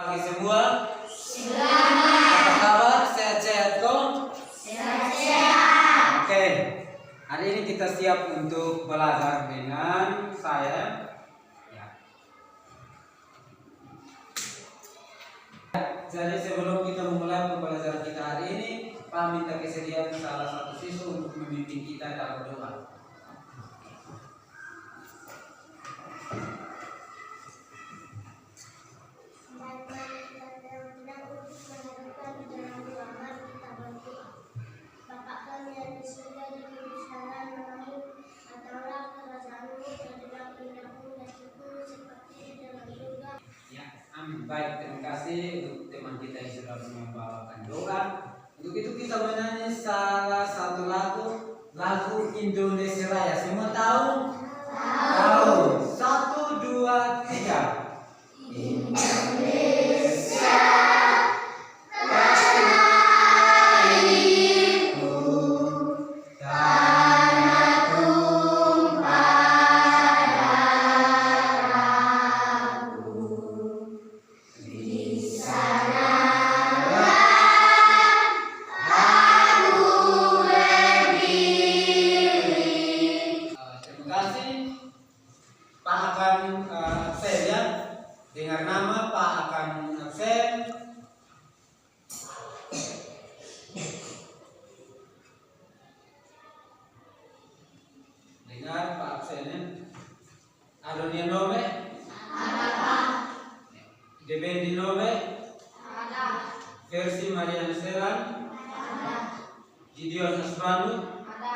Pagi semua. Selamat. Apa kabar? Sehat-sehat kok? Sehat-sehat. Oke. Hari ini kita siap untuk belajar dengan saya. Ya. Jadi sebelum kita memulai pembelajaran kita hari ini, Pak minta kesediaan salah satu siswa untuk memimpin kita dalam berdoa. Baik, terima kasih untuk teman kita yang sudah membawakan doa. Untuk itu kita menyanyi salah satu lagu Indonesia Raya. Semua tahu? Tahu. 1, 2, 3. Indonesia dengar nama Pak akan absen. Dengar Pak absennya. Adonia Nome. ada Pak. Debendi Nome. Ada. Versi Mariana Seran. Ada. Gideon Asbanu. Ada.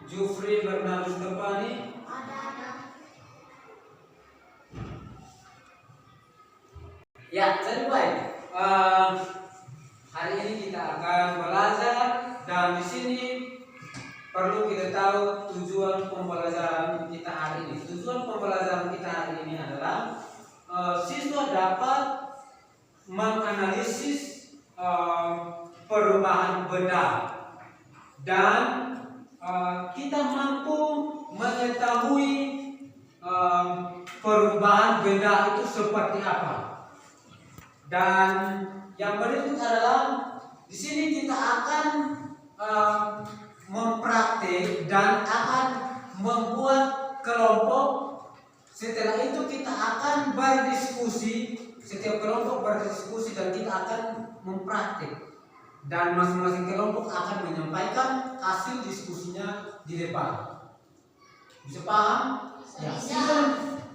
Jufri Bernardus Tepani. Ada. Ya, jadi baik. Hari ini kita akan belajar dan di sini perlu kita tahu tujuan pembelajaran kita hari ini. Tujuan pembelajaran kita hari ini adalah siswa dapat menganalisis perubahan benda dan kita mampu mengetahui perubahan benda itu seperti apa. Dan yang berikut adalah di sini kita akan mempraktik dan akan membuat kelompok. Setelah itu kita akan berdiskusi, setiap kelompok berdiskusi dan kita akan mempraktik. Dan masing-masing kelompok akan menyampaikan hasil diskusinya di depan. Bisa paham? Ya.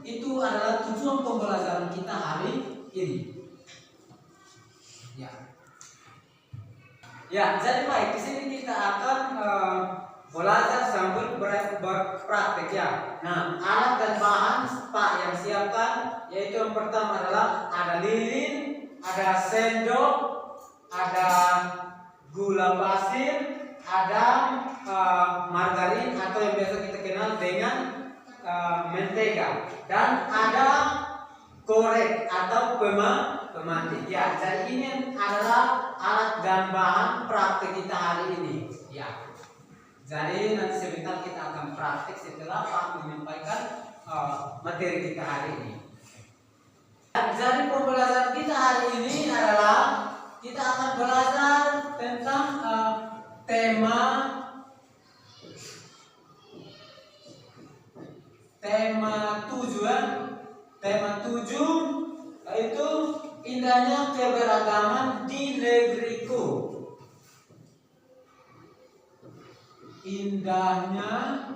Itu adalah tujuan pembelajaran kita hari ini. Ya, jadi baik. Di sini kita akan belajar sambil berpraktek ya. Nah, alat dan bahan Pak yang siapkan yaitu yang pertama adalah ada lilin, ada sendok, ada gula pasir, ada margarin atau yang biasa kita kenal dengan mentega, dan ada korek atau pemantik. Ya, jadi ini adalah alat dan bahan praktik kita hari ini. Ya, jadi nanti sebentar kita akan praktik setelah Pak menyampaikan materi kita hari ini. Jadi pembelajaran kita hari ini adalah kita akan belajar tentang tema 7 yaitu indahnya keberagaman di negeriku. Indahnya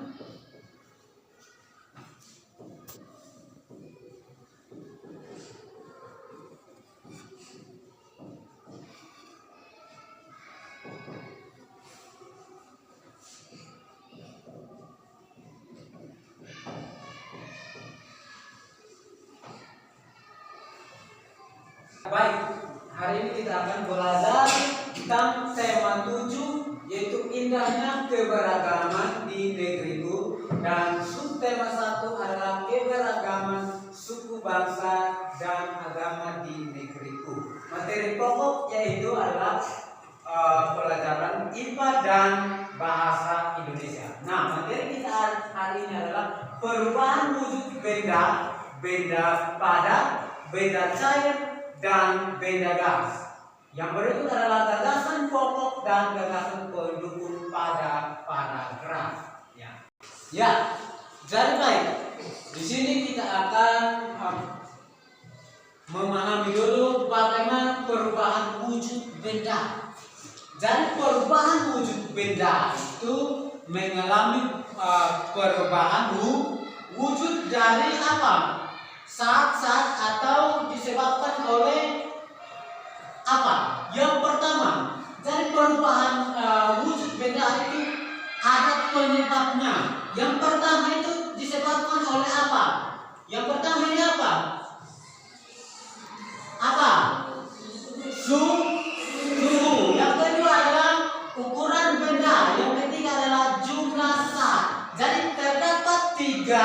baik, hari ini kita akan belajar tentang tema 7 yaitu indahnya keberagaman di negeriku, dan subtema 1 adalah keberagaman suku bangsa dan agama di negeriku. Materi pokok yaitu adalah pelajaran IPA dan bahasa Indonesia. Nah, materi kita hari ini adalah perubahan wujud benda benda padat, benda cair, dan benda gas. Yang berikut adalah gagasan pokok dan gagasan pendukung pada paragraf. Ya, jadi baik. Di sini kita akan memahami dulu bagaimana perubahan wujud benda. Jadi perubahan wujud benda itu mengalami perubahan wujud dari apa? Saat-saat atau disebabkan oleh apa? Yang pertama, dari perubahan wujud benda itu ada penyebabnya. Yang pertama itu disebabkan oleh apa? Yang pertama ini apa? Apa? Suhu. Yang kedua adalah ukuran benda. Yang ketiga adalah jumlah saat. Jadi terdapat tiga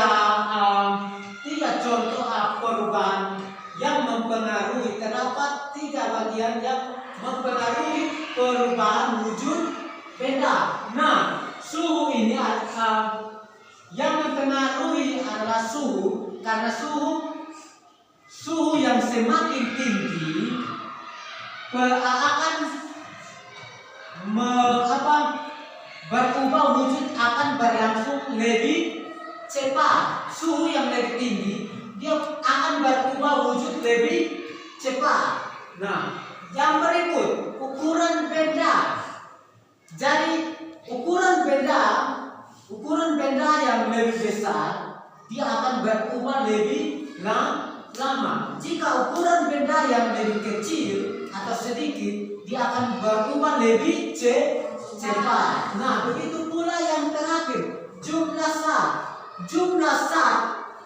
contoh perubahan yang mempengaruhi. Terdapat tiga bagian yang mempengaruhi perubahan wujud benda. Nah, suhu ini yang mempengaruhi adalah suhu, karena suhu yang semakin tinggi akan berubah wujud, akan berlangsung lebih cepat. Suhu yang lebih tinggi dia akan berubah wujud lebih cepat. Nah, yang berikut ukuran benda. Jadi ukuran benda yang lebih besar dia akan berubah lebih lama. Jika ukuran benda yang lebih kecil atau sedikit dia akan berubah lebih cepat. Nah, begitu pula yang terakhir, jumlah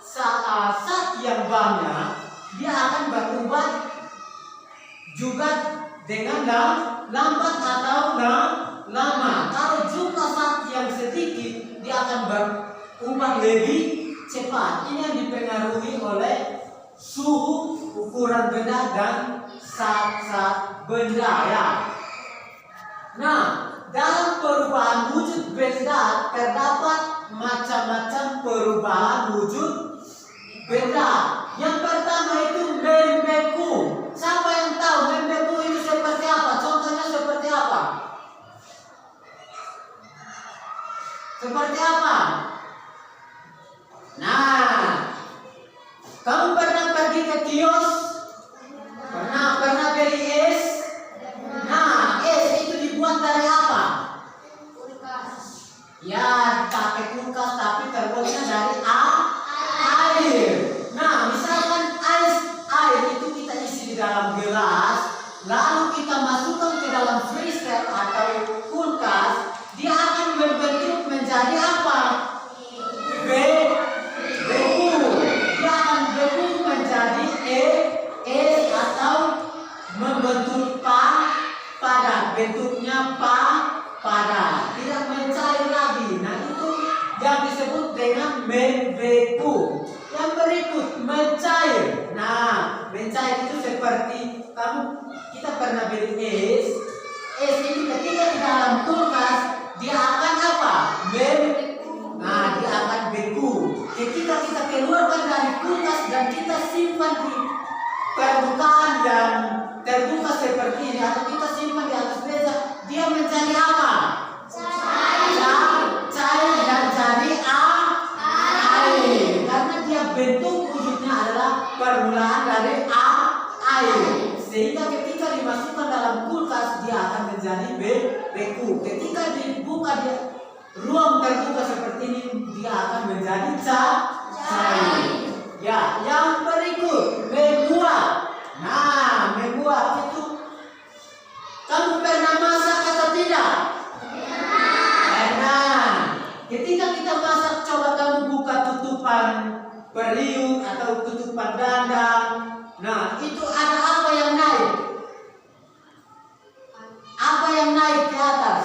saat yang banyak dia akan berubah juga dengan lambat atau lama. Kalau jumlah saat yang sedikit dia akan berubah lebih cepat. Ini yang dipengaruhi oleh suhu, ukuran benda, dan saat benda ya. Nah, dalam perubahan wujud benda terdapat macam-macam perubahan wujud benda. Yang pertama itu membeku. Siapa yang tahu membeku itu seperti apa? Contohnya seperti apa? Seperti apa? Nah, kamu pernah pergi ke kios? Pernah beli es? Nah, es itu dibuat dari apa? Ya, pakai kulkas, tapi terbuatnya dari air. Nah, misalkan air itu kita isi di dalam gelas, lalu kita masukkan ke dalam freezer atau kulkas, dia akan berbentuk menjadi apa? Beku. Dia akan beku menjadi es atau membentuk padat. Bentuknya padat, tidak mencair lagi. Nah, itu yang disebut dengan membeku. Yang berikut mencair. Nah, mencair itu seperti kita pernah beli es itu ketika di dalam kulkas dia akan apa? Nah, dia akan beku. Ketika kita keluarkan dari kulkas dan kita simpan di permukaan yang terbuka seperti ini, atau kita simpan di atas meja, dia menjadi apa? Cair dan jadi air. Karena dia bentuk wujudnya adalah permulaan dari air. Sehingga ketika dimasukkan dalam kulkas dia akan menjadi beku. Ketika dibuka dia ruang terbuka seperti ini, dia akan menjadi cair. Ya, yang berikut menguap. Nah, menguap itu kamu pernah masak atau tidak? Pernah. Ketika kita masak, coba kamu buka tutupan periuk atau tutupan dandang. Nah, itu ada apa yang naik? Apa yang naik ke atas?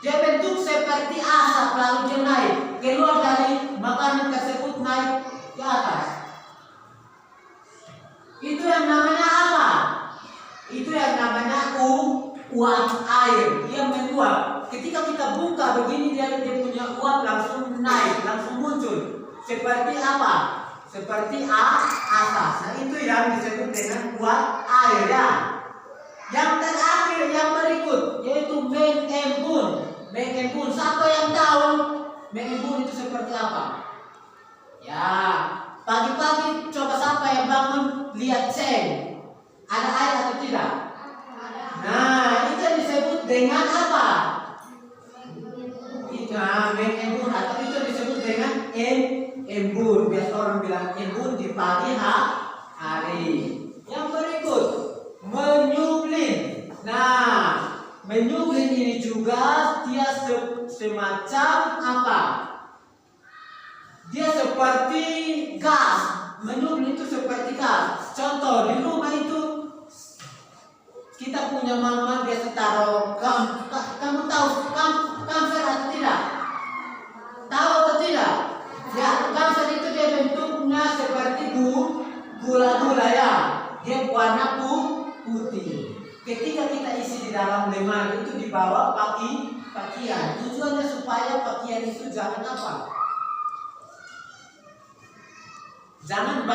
Dia bentuk seperti asap, lalu dia naik keluar dari makanan tersebut, naik ke atas. Itu yang namanya apa? Itu yang namanya uap air. Dia menguap. Ketika kita buka begini, dia punya uap langsung naik, langsung muncul. seperti apa? Seperti atas. Nah, itu yang disebut dengan kuat air ya. Yang terakhir yang berikut yaitu mengembun. Mengembun. Siapa yang tahu mengembun itu seperti apa? Ya, pagi-pagi coba siapa yang bangun lihat seng. Ada air atau tidak? Nah, itu disebut dengan apa? Nah, mengembun atau itu disebut dengan embun. Biasa orang bilang embun di pagi hari. Yang berikut menyublin. Nah, menyublin ini juga dia semacam apa? Dia seperti gas. Menyublin itu seperti gas. Contoh di rumah itu kita punya mama biasa taruh kamu tahu kamfer atau tidak? Tahu atau tidak? Ya, kamfer itu dia bentuknya seperti gula-gula ya. Dia warna putih. Ketika kita isi di dalam lemari itu dibawa pakaian. Tujuannya supaya pakaian itu jangan apa? Jangan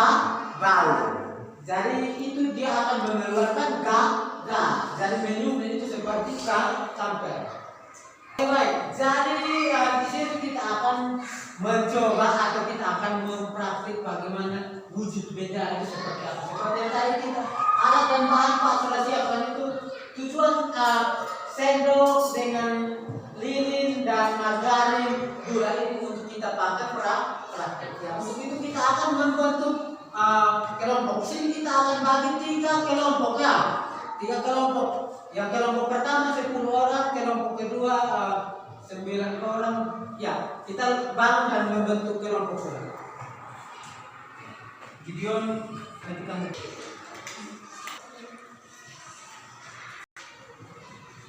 bau. Jadi itu dia akan mengeluarkan gas. Jadi menyublin itu seperti kamper. Baik, jadi di sini kita akan mencoba atau kita akan mempraktik bagaimana wujud benda itu seperti apa. Seperti yang tadi kita alat dan bahan Pak sudah siapkan itu. Tujuan sendok dengan lilin dan margarin gula ini untuk kita pakai praktik. Ya, untuk itu kita akan membentuk kelompok. Sini kita akan bagi 3 kelompok ya. 3 kelompok. Yang kelompok pertama 10 orang, kelompok kedua 9 orang. Ya, kita bangun dan membentuk kelompok sudah. Gideon nanti kamu.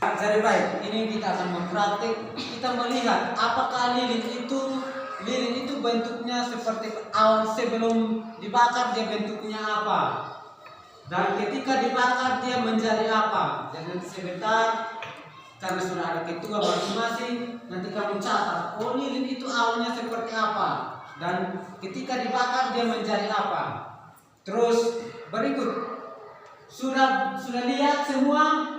Jadi baik, ini kita akan mempraktik. Kita melihat apakah lilin itu bentuknya seperti awal sebelum dibakar dia bentuknya apa. Dan ketika dibakar dia menjadi apa? Dan nanti sebentar karena sudah ada ketua masing-masing, nanti kamu catat. Oh, lilin itu awalnya seperti apa? Dan ketika dibakar dia menjadi apa? Terus berikut sudah lihat semua?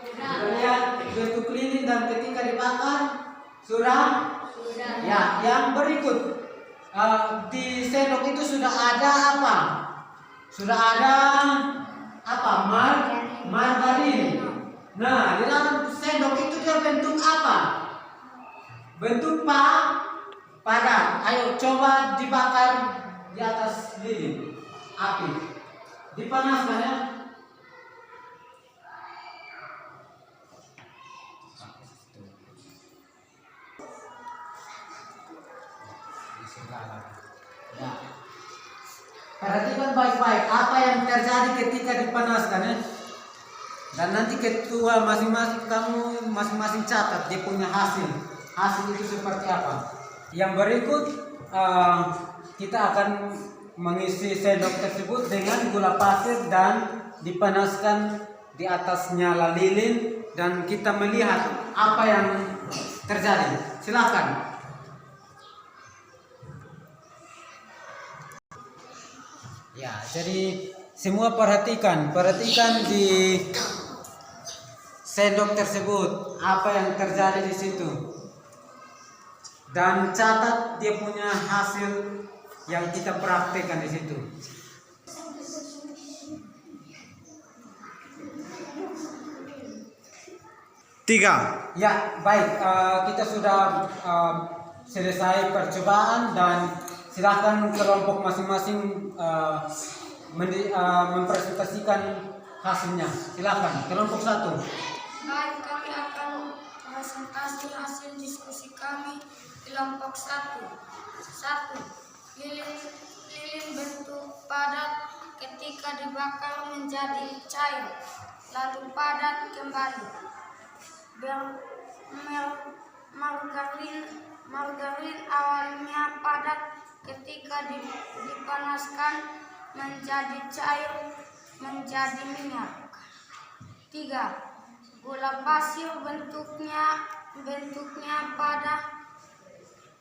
Sudah lihat bentuk lilin dan ketika dibakar? Sudah? Ya, yang berikut di sendok itu sudah ada apa? Sudah ada apa? Margarin. Nah, di dalam sendok itu dia bentuk apa? Bentuk padat. Ayo coba dibakar di atas lilin api. Dipanaskan ya. Ya. Perhatikan baik-baik apa yang terjadi ketika dipanaskan ya. Dan nanti ketua masing-masing kamu masing-masing catat dia punya hasil. Hasil itu seperti apa? Yang berikut kita akan mengisi sendok tersebut dengan gula pasir dan dipanaskan di atas nyala lilin dan kita melihat apa yang terjadi. Silakan. Ya, jadi semua perhatikan di sendok tersebut apa yang terjadi di situ dan catat dia punya hasil yang kita praktekkan di situ. Tiga. Ya, baik. Kita sudah selesai percobaan dan silakan kelompok masing-masing mempresentasikan hasilnya. Silakan kelompok 1. Baik, kami akan presentasi hasil diskusi kami kelompok 1. 1. Lilin bentuk padat ketika dibakar menjadi cair, lalu padat kembali. Margarin awalnya padat ketika dipanaskan menjadi cair, menjadi minyak. 3. Gula pasir bentuknya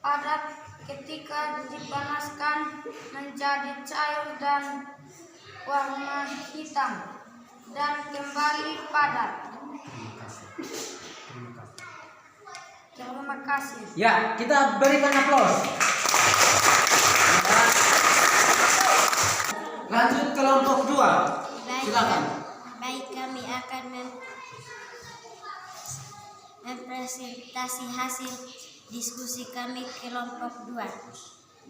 padat ketika dipanaskan menjadi cair dan warna hitam dan kembali padat. Terima kasih. Ya, kita berikan aplaus. Lanjut kelompok 2. Silakan. Baik, kami akan mempresentasi hasil diskusi kami kelompok 2.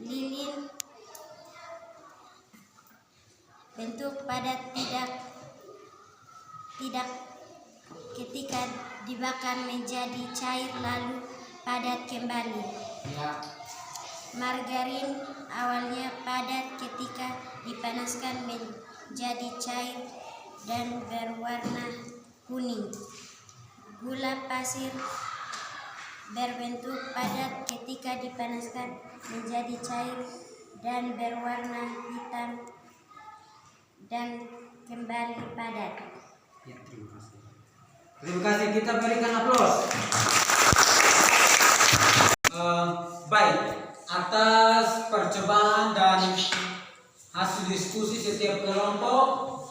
Lilin bentuk padat tidak ketika dibakar menjadi cair lalu padat kembali. Ya. Margarin awalnya padat ketika dipanaskan menjadi cair dan berwarna kuning. Gula pasir berbentuk padat ketika dipanaskan menjadi cair dan berwarna hitam dan kembali padat. Ya, terima kasih. Terima kasih, kita berikan aplaus. Baik, atas percobaan dan hasil diskusi setiap kelompok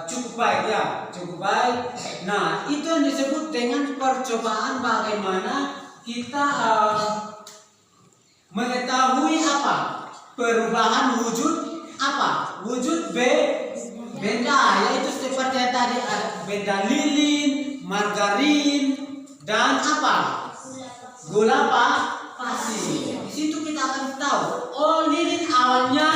cukup baik ya, cukup baik. Nah, itu yang disebut dengan percobaan bagaimana kita mengetahui apa perubahan wujud apa wujud benda, yaitu seperti yang tadi ada benda lilin, margarin, dan apa gula pasir. Di situ kita akan tahu, oh lilin awalnya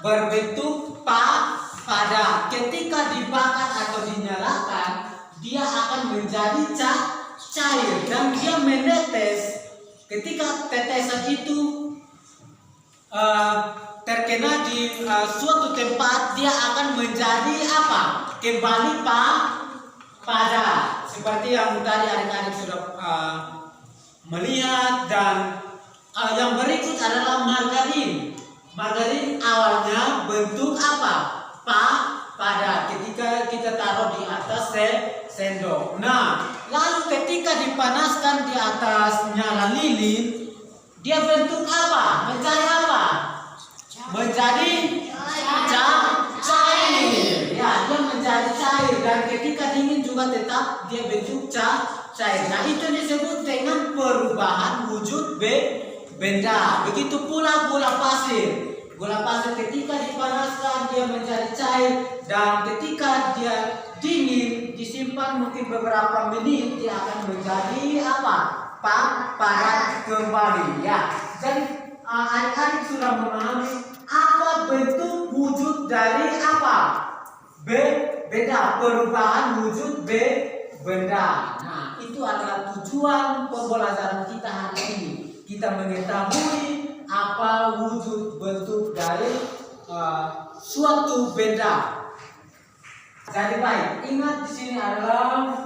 berbentuk padat. Ketika dibakar atau dinyalakan, dia akan menjadi cair dan dia menetes. Ketika tetesan itu terkena di suatu tempat, dia akan menjadi apa? Kembali padat. Seperti yang tadi adik-adik sudah melihat. Dan yang berikut adalah margarin. Margarin awalnya bentuk apa? Padat ketika kita taruh di atas sendok. Nah, lalu ketika dipanaskan di atas nyala lilin, dia bentuk apa? Menjadi apa? Menjadi cair. Ya, dia menjadi cair, dan ketika dingin juga tetap dia bentuk cair. Nah, itu disebut dengan perubahan wujud benda. Begitu pula gula pasir. Gula pasir ketika dipanaskan dia menjadi cair, dan ketika dia dingin disimpan mungkin beberapa menit, dia akan menjadi apa? Padat kembali. Ya, jadi adik-adik sudah memahami apa bentuk wujud dari apa? Benda, perubahan wujud benda. Nah, itu adalah tujuan pembelajaran kita hari ini. Kita mengetahui apa wujud bentuk dari suatu benda. Jadi baik, ingat di sini adalah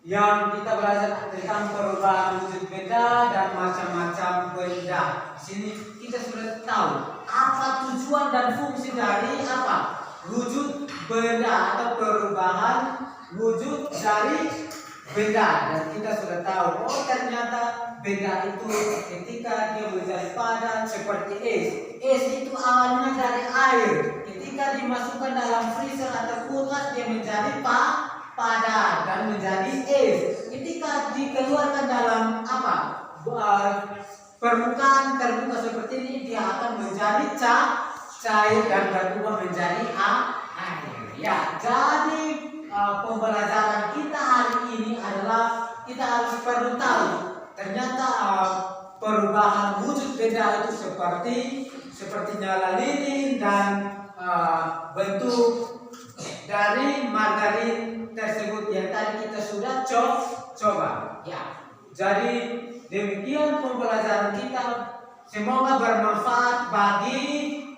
yang kita belajar tentang perubahan wujud benda dan macam-macam benda. Di sini kita sudah tahu apa tujuan dan fungsi dari apa wujud benda atau perubahan wujud dari benda. Dan kita sudah tahu, oh ternyata benda itu ketika dia menjadi padat seperti es. Es itu awalnya dari air. Ketika dimasukkan dalam freezer atau kulkas, dia menjadi padat dan menjadi es. Ketika dikeluarkan dalam apa permukaan terbuka seperti ini, dia akan menjadi cair dan berubah menjadi air. Ya, jadi pembelajaran kita hari ini adalah kita harus perlu tahu ternyata perubahan wujud benda itu seperti nyala lilin dan bentuk dari margarin tersebut yang tadi kita sudah coba. Ya, jadi demikian pembelajaran kita. Semoga bermanfaat bagi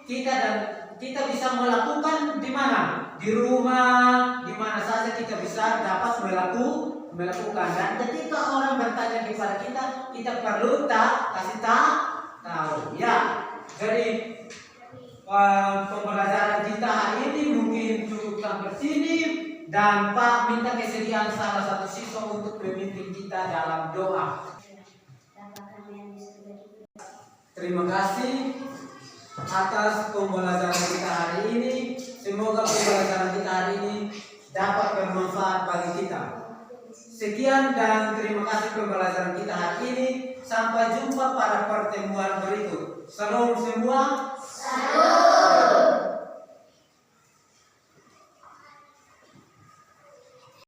kita dan kita bisa melakukan di mana? Di rumah, di mana saja kita bisa dapat melakukan. Dan ketika orang bertanya kepada kita, kita perlu kasih tahu. Ya, jadi pembelajaran kita hari ini mungkin cukup sampai sini. Dan Pak minta kesediaan salah satu siswa untuk memimpin kita dalam doa. Terima kasih atas pembelajaran kita hari ini. Semoga pembelajaran kita hari ini dapat bermanfaat bagi kita. Sekian dan terima kasih pembelajaran kita hari ini. Sampai jumpa pada pertemuan berikut. Salam semua.